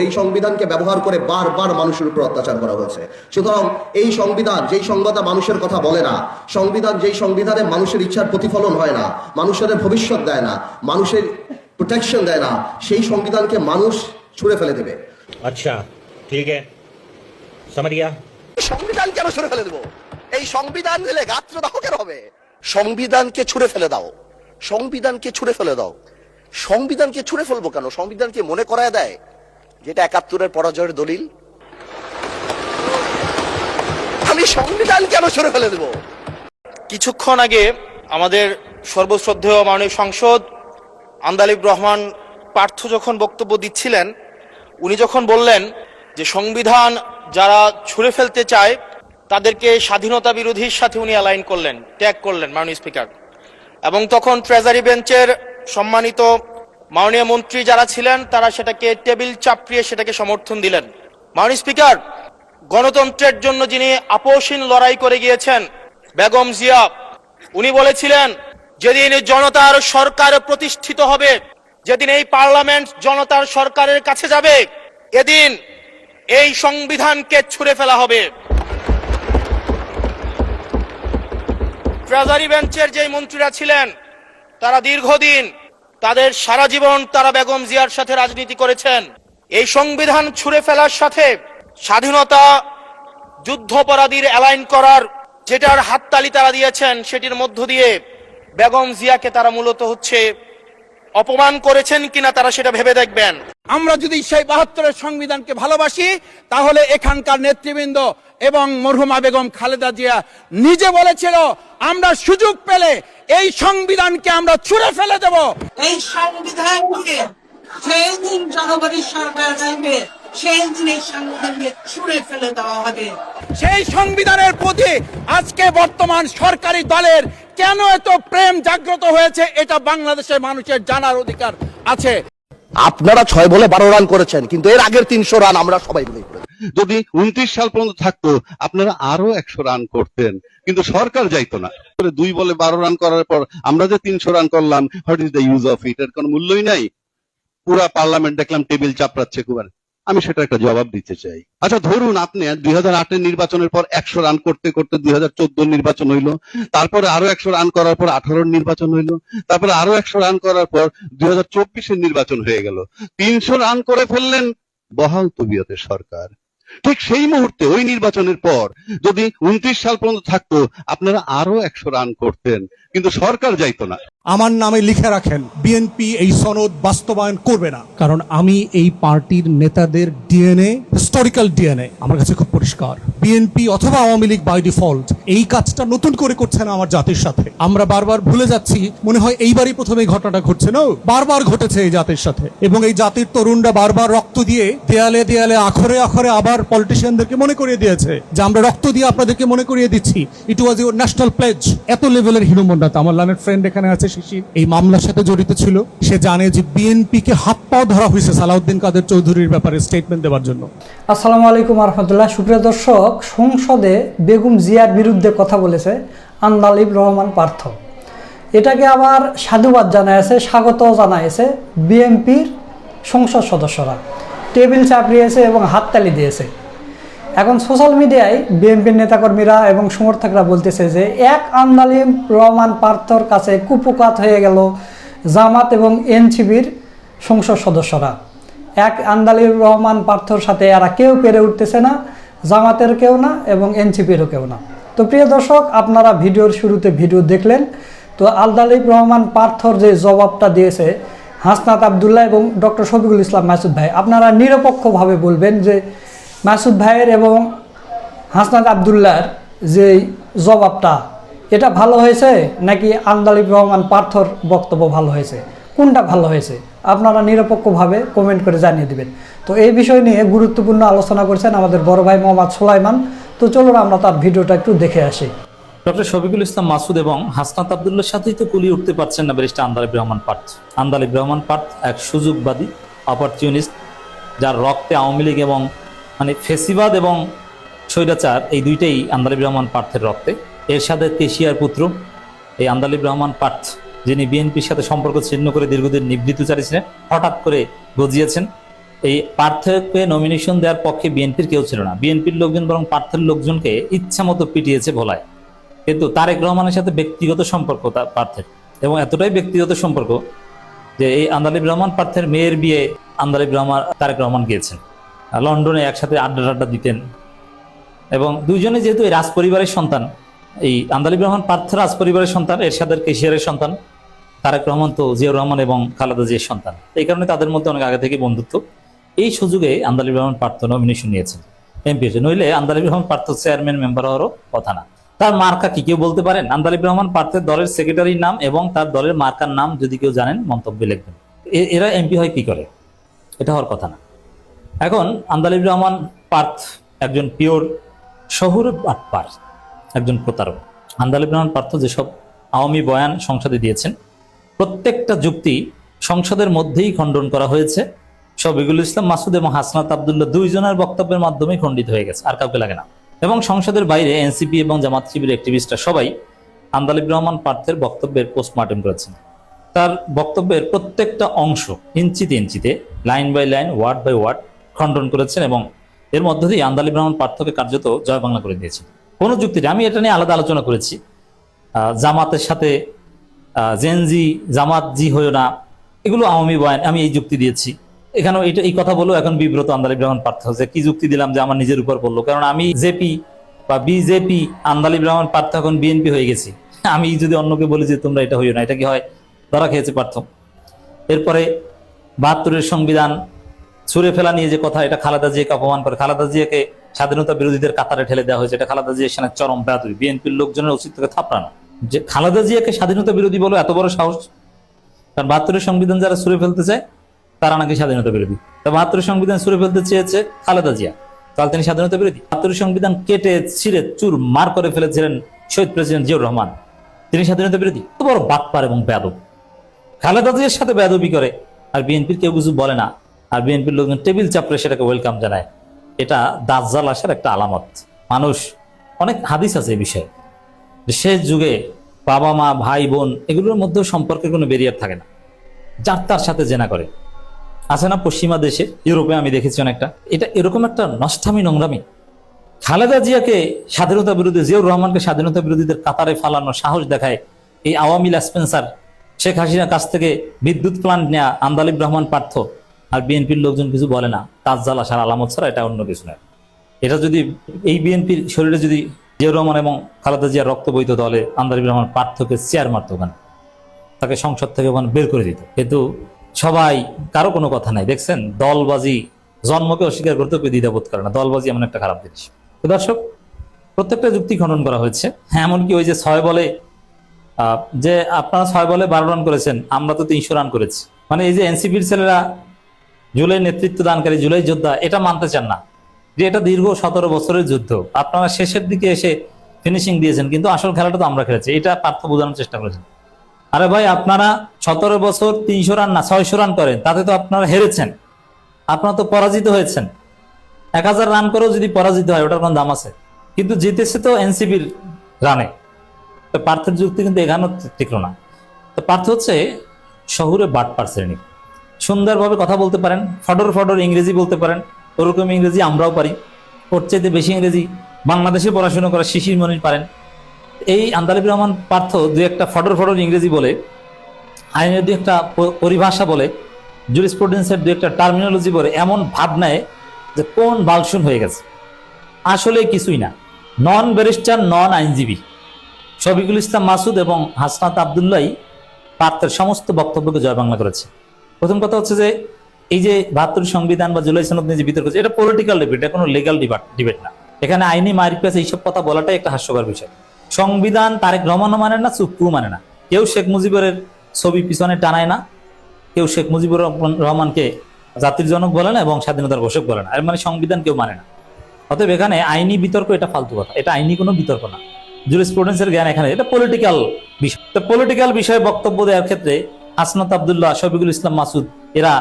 এই সংবিধানকে ব্যবহার করে বারবার মানুষের উপর অত্যাচার করা হয়েছে। সুতরাং এই সংবিধান যেই সংবিধান মানুষের কথা বলে না, সংবিধান যেই সংবিধানে মানুষের ইচ্ছার প্রতিফলন হয় না, মানুষের ভবিষ্যৎ দেয় না, মানুষের প্রোটেকশন দেয় না, সেই সংবিধানকে মানুষ ছুঁড়ে ফেলে দেবে। আচ্ছা ঠিক আছে, समझ गया। সংবিধান কেন ছুঁড়ে ফেলে দেবো? এই সংবিধান দিলে গাত্রদাহ কেন হবে? সংবিধানকে ছুঁড়ে ফেলে দাও, সংবিধানকে ছুঁড়ে ফেলে দাও। সংবিধানকে ছুঁড়ে ফেলবো কেন? সংবিধানকে মনে করায় দেয় যেটা ৭১-এর পরাজয়ের দলিল। আমি সংবিধান কেন ছুঁড়ে ফেলে দেবো? কিছুক্ষণ আগে আমাদের সর্বশ্রদ্ধেয় মাননীয় সংসদ আন্দালিব রহমান পার্থ যখন বক্তব্য দিচ্ছিলেন, উনি যখন বললেন যে সংবিধান যারা ছুঁড়ে ফেলতে চায় তাদেরকে স্বাধীনতা বিরোধীর সাথে উনি অ্যালাইন করলেন, ট্যাগ করলেন মাননীয় স্পিকার। এবং তখন ট্রেজারি বেঞ্চের সম্মানিত মাননীয় মন্ত্রী যারা ছিলেন তারা সেটাকে টেবিল চাপড়িয়ে সেটাকে সমর্থন দিলেন। মাননীয় স্পিকার, গণতন্ত্রের জন্য যিনি আপোষহীন লড়াই করে গিয়েছেন বেগম জিয়া, উনি বলেছিলেন যেদিন জনতার সরকার প্রতিষ্ঠিত হবে, যেদিন এই পার্লামেন্ট জনতার সরকারের কাছে যাবে, এদিন এই সংবিধানকে ছুঁড়ে ফেলা হবে। ট্রেজারি বেঞ্চের যে মন্ত্রীরা ছিলেন তারা দীর্ঘদিন, তাদের সারা জীবন তারা বেগম জিয়ার সাথে রাজনীতি করেছেন। এই সংবিধান ছুঁড়ে ফেলার সাথে স্বাধীনতা যুদ্ধাপরাধীর অ্যালাইন করার যেটার হাততালি তারা দিয়েছেন, সেটির মধ্য দিয়ে বেগম জিয়াকে তারা মূলত অপমান করেছেন কিনা তারা সেটা ভেবে দেখবেন। আমরা যদি সেই ৭২-এর সংবিধানকে ভালোবাসি, তাহলে এখানকার নেতৃবৃন্দ এবং মরহুমা বেগম খালেদা জিয়া নিজে বলেছিল আমরা সুযোগ পেলে এই সংবিধানকে আমরা ছুঁড়ে ফেলে দেব। এই সংবিধানকে সেই দিন জনগণের সরকার আসবে, সেই দিন এই সংবিধানকে ছুঁড়ে ফেলে দেওয়া হবে। সেই সংবিধানের প্রতি আজকে বর্তমান সরকারি দলের কেন এত প্রেম জাগ্রত হয়েছে, এটা বাংলাদেশের মানুষের জানার অধিকার আছে। আপনারা ৬ বলে ১২ রান করেছেন, কিন্তু এর আগের ৩০০ রান আমরা সবাই মিলে করেছি। যদি ২৯ সাল পর্যন্ত থাকতো আপনারা আরো ১০০ রান করতেন, কিন্তু সরকার যাইতো না। ২ বলে ১২ রান করার পর আমরা যে ৩০০ রান করলাম, what is the use of it? এর কোনো মূল্যই নাই। পুরা পার্লামেন্ট দেখলাম টেবিল চাপড়াচ্ছে কুবার। আমি সেটা একটা জবাব দিতে চাই। আচ্ছা ধরুন আপনি ২০০৮-এর নির্বাচনের পর ১০০ রান করতে করতে ২০১৪ নির্বাচন হইলো, তারপরে আরো ১০০ রান করার পর ১৮-র নির্বাচন হইলো, তারপরে আরো ১০০ রান করার পর ২০২৪-এর নির্বাচন হয়ে গেল। ৩০০ রান করে ফেললেন বহাল তবিয়তের সরকার। ঠিক সেই মুহূর্তে ওই নির্বাচনের পর যদি ২৯ সাল পর্যন্ত থাকতো আপনারা আরো ১০০ রান করতেন, কিন্তু সরকার যাইতো না। আমার নামে লিখে রাখেন, বিএনপি এই সনদ বাস্তবায়ন করবে না, কারণ আমি এই পার্টির নেতাদের ডিএনএ, হিস্টোরিক্যাল ডিএনএ আমার কাছে খুব পরিষ্কার। বিএনপি অথবা আওয়ামী লীগ বাই ডিফল্ট এই কাজটা নতুন করে করছে না আমার জাতির সাথে। আমরা বারবার ভুলে যাচ্ছি, মনে হয় এইবারই প্রথমে এই ঘটনাটা ঘটছে না, বারবার ঘটেছে এই জাতির সাথে। এবং এই জাতির তরুণরা বারবার রক্ত দিয়ে দেয়ালে দেয়ালে আখরে আখরে আবার পলিটিশিয়ানদেরকে মনে করিয়ে দিয়েছে যে আমরা রক্ত দিয়ে আপনাদেরকে মনে করিয়ে দিচ্ছি, ইট ওয়াজ ইউর ন্যাশনাল প্লেজ। এত লেভেলের হীনমন্যতা। আমার লানের ফ্রেন্ড এখানে আছে, এই মামলার সাথে জড়িত ছিল, সে জানে যে বিএনপি কে হাত পাও ধরা হয়েছে সালাউদ্দিন কাদের চৌধুরীর ব্যাপারে স্টেটমেন্ট দেওয়ার জন্য। আসসালামু আলাইকুম রহমতুল্লাহ। সুপ্রিয় দর্শক, সংসদে বেগম জিয়ার বিরুদ্ধে কথা বলেছে আন্দালিব রহমান পার্থ। এটাকে আবার সাধুবাদ জানাইছে, স্বাগত জানাইছে বিএনপির সংসদ সদস্যরা, টেবিল চাপড়িয়েছে এবং হাততালি দিয়েছে। এখন সোশ্যাল মিডিয়ায় বিএনপির নেতাকর্মীরা এবং সমর্থকরা বলতেছে যে এক আন্দালিব রহমান পার্থর কাছে কুপকাত হয়ে গেল জামাত এবং এনসিপির সংসদ সদস্যরা। এক আন্দালিব রহমান পার্থর সাথে এরা কেউ পেরে উঠতেছে না, জামাতের কেউ না এবং এনসিপিরও কেউ না। তো প্রিয় দর্শক, আপনারা ভিডিওর শুরুতে ভিডিও দেখলেন। তো আন্দালিব রহমান পার্থর যে জবাবটা দিয়েছে হাসনাত আবদুল্লাহ এবং ডক্টর শফিকুল ইসলাম মাসুদ ভাই, আপনারা নিরপেক্ষভাবে বলবেন যে মাসুদ ভাইয়ের এবং হাসনাত আবদুল্লাহর যে জবাবটা এটা ভালো হয়েছে নাকি আন্দালিব রহমান পার্থর বক্তব্য ভালো হয়েছে, কোনটা ভালো হয়েছে? আপনারা নিরপেক্ষভাবে কমেন্ট করে জানিয়ে দিবেন। তো এই বিষয় নিয়ে গুরুত্বপূর্ণ আলোচনা করছেন আমাদের বড় ভাই মোহাম্মদ সুলাইমান। তো চলুন আমরা তার ভিডিওটা একটু দেখে আসি। ডক্টর শফিকুল ইসলাম মাসুদ এবং হাসনাত আবদুল্লাহর সাথেই তো কুলিয়ে উঠতে পারছেন না ব্যারিস্টার আন্দালিব রহমান পার্থ। আন্দালিব রহমান পার্থ এক সুযোগবাদী, অপরচুনিস্ট, যার রক্তে আওয়ামী লীগ এবং ফেসিবাদ এবং স্বৈরাচার এই দুইটাই আন্দালিব রহমান পার্থের রক্তে। এরশাদের তেশিয়ার পুত্র এই আন্দালিব রহমান পার্থ, যিনি বিএনপির সাথে সম্পর্ক ছিন্ন করে দীর্ঘদিন নিবৃত্তচারী ছিলেন, হঠাৎ করে গজিয়েছেন এই পার্থকে নমিনেশন দেওয়ার পক্ষে বিএনপির কেউ ছিল না। বিএনপির লোকজন বরং পার্থের লোকজনকে ইচ্ছা মতো পিটিয়েছে ভোলায়। কিন্তু তারেক রহমানের সাথে ব্যক্তিগত সম্পর্ক পার্থের, এবং এতটাই ব্যক্তিগত সম্পর্ক যে এই আন্দালিব রহমান পার্থের মেয়ের বিয়ে আন্দালিব রহমান তারেক রহমান গিয়েছেন। লন্ডনে একসাথে আড্ডা দিতেন, এবং দুইজনে যেহেতু এই রাজ পরিবারের সন্তান, এই আন্দালিব রহমান পার্থ রাজ পরিবারের সন্তান, এরশাদের কেশিয়ারের সন্তান, তারেক রহমান তো জিয়াউর রহমান এবং খালেদা জিয়ার সন্তান। এই কারণে তাদের মধ্যে অনেক আগে থেকে বন্ধুত্ব। এই সুযোগে আন্দালিব রহমান পার্থ নমিনেশন নিয়েছেন এমপি হয়েছে, নইলে আন্দালিব রহমান পার্থ চেয়ারম্যান মেম্বার হওয়ারও কথা না। তার মার্কা কি কেউ বলতে পারেন? আন্দালিব রহমান পার্থের দলের সেক্রেটারির নাম এবং তার দলের মার্কার নাম যদি কেউ জানেন মন্তব্যে লিখবেন। এরা এমপি হয় কি করে? এটা হওয়ার কথা না। এখন আন্দালিব রহমান পার্থ একজন পিওর শহুরে বাটপার, একজন প্রতারক। আন্দালিব রহমান পার্থ যেসব আওয়ামী বয়ান সংসদে দিয়েছেন, প্রত্যেকটা যুক্তি সংসদের মধ্যেই খণ্ডন করা হয়েছে। শফিকুল ইসলাম মাসুদ এবং হাসনাত আব্দুল্লাহ দুইজনের বক্তব্যের মাধ্যমে খণ্ডিত হয়ে গেছে, আর কাউকে লাগে না। এবং সংসদের বাইরে এনসিপি এবং জামাত শিবির অ্যাক্টিভিস্টরা সবাই আন্দালিব রহমান পার্থের বক্তব্যের পোস্টমর্টেম করেছেন। তার বক্তব্যের প্রত্যেকটা অংশ ইঞ্চিতে ইঞ্চিতে, line by line, word by word খণ্ডন করেছেন, এবং এর মধ্য দিয়ে আন্দালিব রহমান পার্থকে কার্যত জয় বাংলা করে দিয়েছেন। কোনো যুক্তি আমি এটা নিয়ে আলাদা আলোচনা করেছি। জামাতের সাথে জেনজি জামাত জি হইও না, এগুলো আওয়ামী বয়ান, আমি এই যুক্তি দিয়েছি। এখানেও এই কথা বলো এখন বিব্রত আন্দালিব রহমান পার্থ, যে কি যুক্তি দিলাম যে আমার নিজের উপর পড়লো। কারণ আমি জেপি বা বিজেপি, আন্দালিব রহমান পার্থ এখন বিএনপি হয়ে গেছি। আমি যদি অন্যকে বলি যে তোমরা এটা হইও না, এটা কি হয়? ধরা খেয়েছে পার্থ। এরপরে ৭২-এর সংবিধান ছুঁড়ে ফেলা নিয়ে যে কথা, এটা খালেদা জিয়াকে অপমান করে, খালেদা জিয়াকে স্বাধীনতা বিরোধীদের কাতারে ঠেলে দেওয়া হয়েছে, এটা খালেদা জিয়ার সেনা চরম বেয়াদবি। বিএনপির লোকজনের উচিত থেকে থাপড়ানো যে খালেদা জিয়াকে স্বাধীনতা বিরোধী বলো, এত বড় সাহস। কারণ ৭২-এর সংবিধান যারা ছুঁড়ে ফেলতে চায় তারা নাকি স্বাধীনতা বিরোধী। তা ৭২-এর সংবিধান ছুঁড়ে ফেলতে চেয়েছে খালেদা জিয়া, তাহলে তিনি স্বাধীনতা বিরোধী? ৭২-এর সংবিধান কেটে ছিঁড়ে চুর মার করে ফেলেছিলেন শহীদ প্রেসিডেন্ট জিয়াউর রহমান, তিনি স্বাধীনতা বিরোধী? তো বড় বাটপার এবং বেয়াদব। খালেদা জিয়ার সাথে বেয়াদবি করে, আর বিএনপির কেউ কিছু বলে না, আর বিএনপির লোকজন টেবিল চাপড়ে সেটাকে ওয়েলকাম জানায়। এটা দাজ্জাল আসার একটা আলামত। মানুষ, অনেক হাদিস আছে এই বিষয়ে, শেষ যুগে বাবা মা ভাই বোন এগুলোর মধ্যেও সম্পর্কের কোনো ব্যারিয়ার থাকে না, যার তার সাথে জেনা করে। আছে না পশ্চিমা দেশে, ইউরোপে আমি দেখেছি অনেকটা। এটা এরকম একটা নষ্টামি, নোংরামি। খালেদা জিয়াকে স্বাধীনতা বিরোধী, জিয়াউর রহমানকে স্বাধীনতা বিরোধীদের কাতারে ফালানোর সাহস দেখায় এই আওয়ামী স্পেন্সার, শেখ হাসিনার কাছ থেকে বিদ্যুৎ প্লান্ট নেয়া আন্দালিব রহমান পার্থ, আর বিএনপির লোকজন কিছু বলে না। দাজ্জাল আসার আলামত ছাড়া এটা অন্য কিছু নয়। এটা যদি এই বিএনপির শরীরে যদি জিয়াউর রহমান এবং খালেদা জিয়ার রক্ত বইত, তাহলে আন্দালিব রহমান পার্থকে চেয়ার মারত ওখানে, তাকে সংসদ থেকে ওখানে বের করে দিত। কিন্তু সবাই, কারো কোনো কথা নাই। দেখছেন, দলবাজি জন্মকে অস্বীকার করতে কেউ দ্বিধাবোধ করে না। দলবাজি এমন একটা খারাপ জিনিস। তো দর্শক, প্রত্যেকটা যুক্তি খনন করা হয়েছে। হ্যাঁ, এমনকি ওই যে 6 বলে, যে আপনারা 6 বলে 12 রান করেছেন, আমরা তো 300 রান করেছি, মানে এই যে এনসিপির ছেলেরা জুলাই নেতৃত্ব দানকারী, জুলাই যোদ্ধা, এটা মানতে চান না যে এটা দীর্ঘ 17 বছরের যুদ্ধ। আপনারা শেষের দিকে এসে ফিনিশিং দিয়েছেন, কিন্তু আসল খেলাটা তো আমরা খেলেছি, এটা পার্থ বোঝানোর চেষ্টা করেছেন। আরে ভাই, আপনারা 17 বছর 300 রান না 600 রান করেন, তাতে তো আপনারা হেরেছেন, আপনারা তো পরাজিত হয়েছেন। 1000 রান করেও যদি পরাজিত হয়, ওটার কোন দাম আছে? কিন্তু জিতেছে তো এনসিপির রানে। তো পার্থের যুক্তি কিন্তু এখানেও টিকলো না। তো পার্থ হচ্ছে শহুরে বাটপার শ্রেণী। সুন্দরভাবে কথা বলতে পারেন, ফডর ফডর ইংরেজি বলতে পারেন, ওরকম ইংরেজি আমরাও পারি। ওর চাইতে বেশি ইংরেজি বাংলাদেশে পড়াশোনা করা শিশির মনির পারেন। এই আন্দালিব রহমান পার্থ দুই একটা ফডর ফডর ইংরেজি বলে, আইনের দুই একটা পরিভাষা বলে, জুরিসপ্রুডেন্সের দুই একটা টার্মিনোলজি বলে এমন ভাব নেয় যে কোন বালশুন হয়ে গেছে। আসলে কিছুই না, নন ব্যারিস্টার, নন আইনজীবী শফিকুল ইসলাম মাসুদ এবং হাসনাত আব্দুল্লাহ পার্থের সমস্ত বক্তব্যকে জয় বাংলা করেছে। প্রথম কথা হচ্ছে যে এই যে ৭২ সংবিধান বা জুলাই সনদ নিয়ে যে বিতর্ক, এটা পলিটিক্যাল ডিবেট, এটা কোনো লিগাল ডিবেট না। এখানে আইনি মারপ্যাচ এইসব কথা বলাটাই একটা হাস্যকর বিষয়। সংবিধান তারেক রহমানও মানে না, চুপ্পুও মানে না। কেউ শেখ মুজিবের ছবি পিছনে টানায় না, কেউ শেখ মুজিবুর রহমানকে জাতির জনক বলে না এবং স্বাধীনতার ঘোষক বলে না। এর মানে সংবিধান কেউ মানে না। অতএব এখানে আইনি বিতর্ক, এটা ফালতু কথা, এটা আইনি কোনো বিতর্ক না। জুরিসপ্রুডেন্সের জ্ঞান এখানে, এটা পলিটিক্যাল বিষয়। তো পলিটিক্যাল বিষয়ে বক্তব্য দেওয়ার ক্ষেত্রে হাসনাত আব্দুল্লাহ, শফিকুল ইসলাম মাসুদ এরা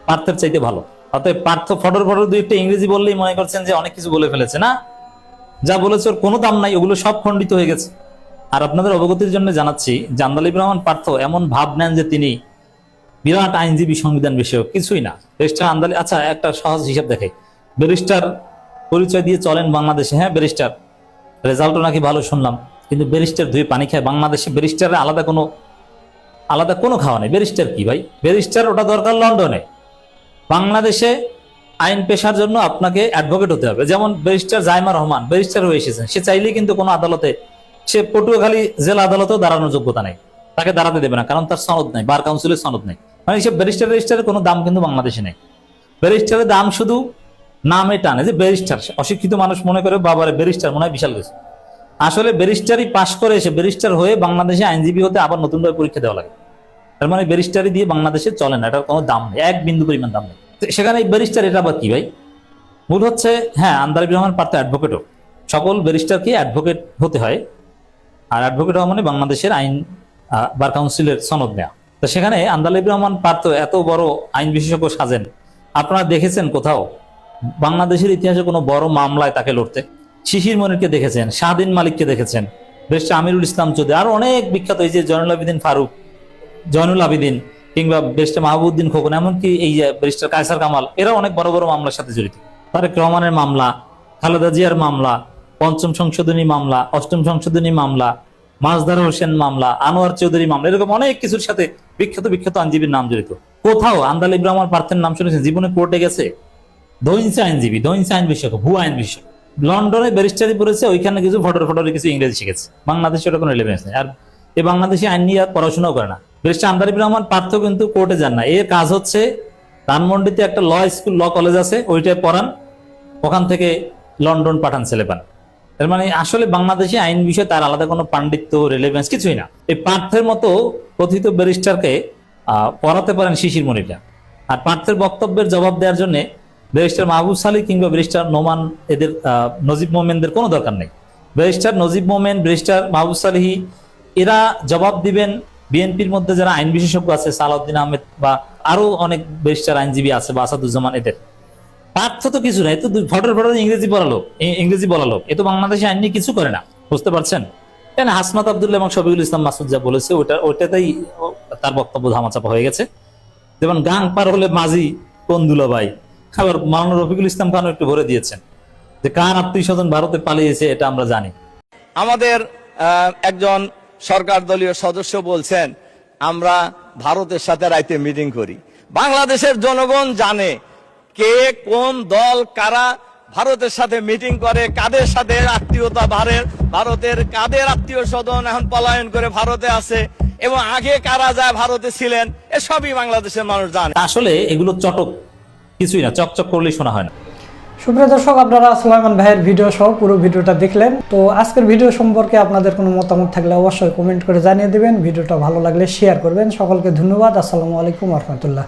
পার্থের চাইতে ভালো। অতএব পার্থ ফডর ফডর দুই একটা ইংরেজি বললেই মনে করছেন যে অনেক কিছু বলে ফেলেছে। না, যা বলেছে ওর কোনো দাম নাই, ওগুলো সব খণ্ডিত হয়ে গেছে। আর আপনাদের অবগতির জন্য জানাচ্ছি যে আন্দালিব রহমান পার্থ এমন ভাব নেন যে তিনি বিরাট আইনজীবী, সংবিধান বিষয়ক, কিছুই না। ব্যারিস্টার আন্দালি, আচ্ছা একটা সহজ হিসাব দেখে, ব্যারিস্টার পরিচয় দিয়ে চলেন বাংলাদেশে, হ্যাঁ ব্যারিস্টার, রেজাল্টও নাকি ভালো শুনলাম, কিন্তু ব্যারিস্টার ধুয়ে পানি খায় বাংলাদেশে। ব্যারিস্টারের আলাদা কোনো খাওয়া নেই। ব্যারিস্টার কি ভাই? ব্যারিস্টার ওটা দরকার লন্ডনে। বাংলাদেশে আইন পেশার জন্য আপনাকে অ্যাডভোকেট হতে হবে। যেমন ব্যারিস্টার জাইমা রহমান ব্যারিস্টার হয়ে এসেছেন, সে চাইলেই কিন্তু কোনো আদালতে, সে পটুয়াখালী জেলা আদালতেও দাঁড়ানোর যোগ্যতা নেই, তাকে দাঁড়াতে দেবে না, কারণ তার সনদ নেই, বার কাউন্সিলের সনদ নেই। মানে সে ব্যারিস্টারের কোনো দাম কিন্তু বাংলাদেশে নেই। ব্যারিস্টারের দাম শুধু নামে টানে, যে ব্যারিস্টার। অশিক্ষিত মানুষ মনে করে বাবারে ব্যারিস্টার মনে হয় বিশাল কিছু। আসলে ব্যারিস্টারই পাশ করে এসে ব্যারিস্টার হয়ে বাংলাদেশে আইনজীবী হতে আবার নতুনভাবে পরীক্ষা দেওয়া লাগে। তার মানে ব্যারিস্টারি দিয়ে বাংলাদেশে চলে না, এটার কোনো দাম নেই, এক বিন্দু পরিমাণ দাম নেই। সেখানে এই ব্যারিস্টার এটা আবার কি ভাই? মূল হচ্ছে, হ্যাঁ আন্দালিব রহমান পার্থ অ্যাডভোকেটও, সকল ব্যারিস্টারকে অ্যাডভোকেট হতে হয়। আর অ্যাডভোকেট হওয়া মানে বাংলাদেশের আইন বার কাউন্সিলের সনদ নেওয়া। তো সেখানে আন্দালিব রহমান পার্থ এত বড় আইন বিশেষজ্ঞ সাজেন, আপনারা দেখেছেন কোথাও বাংলাদেশের ইতিহাসে কোনো বড় মামলায় তাকে লড়তে? শিশির মনিরকে দেখেছেন, শাহদিন মালিককে দেখেছেন, ব্যারিস্টার আমিরুল ইসলাম চৌধুরী, আরো অনেক বিখ্যাত, এই যে জয়নুল আবেদিন ফারুক, জয়নুল আবেদিন, কিংবা ব্যারিস্টার মাহবুবউদ্দিন খোকন, এমনকি এই যে ব্যারিস্টার কায়সার কামাল, এরা অনেক বড় বড় মামলার সাথে জড়িত। তারেক রহমানের মামলা, খালেদা জিয়ার মামলা, পঞ্চম সংশোধনী মামলা, অষ্টম সংশোধনী মামলা, মাজদার হোসেন মামলা, আনোয়ার চৌধুরী মামলা, এরকম অনেক কিছুর সাথে বিখ্যাত আইনজীবীর নাম জড়িত। কোথাও আন্দালিব রহমান পার্থের নাম শুনেছেন? জীবনে কোর্টে গেছে, দহিংসা আইনজীবী, দহিংসা আইন বিশেষজ্ঞ, ভুয়া আইন বিশেষজ্ঞ, লন্ডনে ব্যারিস্টারি পড়েছে, ওইখানে কিছু ফটোরে কিছু ইংরেজি শিখেছে। বাংলাদেশে ওটা কোনো রিলেভেন্স নেই, আর এই বাংলাদেশি আইন নিয়ে পড়াশোনাও করে না। ব্যারিস্টার আন্দালিব রহমান পার্থ কিন্তু কোর্টে যান না, এর কাজ হচ্ছে ধানমন্ডিতে একটা ল স্কুল, ল কলেজ আছে, ওইটায় পড়ান, ওখান থেকে লন্ডন পাঠান ছেলে পান। এর মানে আসলে বাংলাদেশি আইন বিষয়ে তার আলাদা কোনো পাণ্ডিত্য, রিলেভেন্স কিছুই না। এই পার্থের মতো কথিত ব্যারিস্টারকে পড়াতে পারেন শিশির মনিররা। আর পার্থের বক্তব্যের জবাব দেওয়ার জন্য ব্যারিস্টার মাহবুব সালি কিংবা ব্যারিস্টার নোমান, এদের নজিব মোমেনদের কোনো দরকার নেই। ব্যারিস্টার নজিব মোমেন, ব্যারিস্টার মাহবুব সালিহি, এরা জবাব দিবেন বিএনপির মধ্যে যারা আইন বিশেষজ্ঞ আছে, সালাউদ্দিন আহমেদ বা আরো অনেক ব্যারিস্টার আইনজীবী আছে, বা আসাদুজ্জামান, এদের। পার্থ তো কিছু না, এ তো ফটোর ইংরেজি বলালো, এ তো বাংলাদেশে আইন নিয়ে কিছু করে না, বুঝতে পারছেন? কেন হাসনাত আব্দুল্লাহ এবং শফিকুল ইসলাম মাসুদ যা বলেছে ওইটাতেই তার বক্তব্য ধামাচাপা হয়ে গেছে। যেমন গাং পার হলে মাঝি কোন দুলাভাই, আবার মাওলানা রফিকুল ইসলাম খানও একটু ভরে দিয়েছেন যে কার আত্মীয় স্বজন ভারতে পালিয়েছে, এটা আমরা জানি। আমাদের একজন সরকার দলীয় সদস্য বলছেন আমরা ভারতের সাথে রাইতে মিটিং করি। বাংলাদেশের জনগণ জানে কে কোন দল কারা ভারতের সাথে মিটিং করে, কাদের সাথে আত্মীয়তা, ভারতের কাদের আত্মীয় স্বজন এখন পলায়ন করে ভারতে আছে, এবং আগে কারা যায় ভারতে ছিলেন, এসবই বাংলাদেশের মানুষ জানে। আসলে এগুলো চটক, কিছুই না, চকচক করলেই শোনা হয় না। সুপ্রিয় দর্শক, আপনারা সুলাইমান ভাইয়ের ভিডিও সহ পুরো ভিডিওটা দেখলেন। তো আজকের ভিডিও সম্পর্কে আপনাদের কোনো মতামত থাকলে অবশ্যই কমেন্ট করে জানিয়ে দিবেন। ভিডিওটা ভালো লাগলে শেয়ার করবেন। সকলকে ধন্যবাদ। আসসালামু আলাইকুম ওয়া রাহমাতুল্লাহ।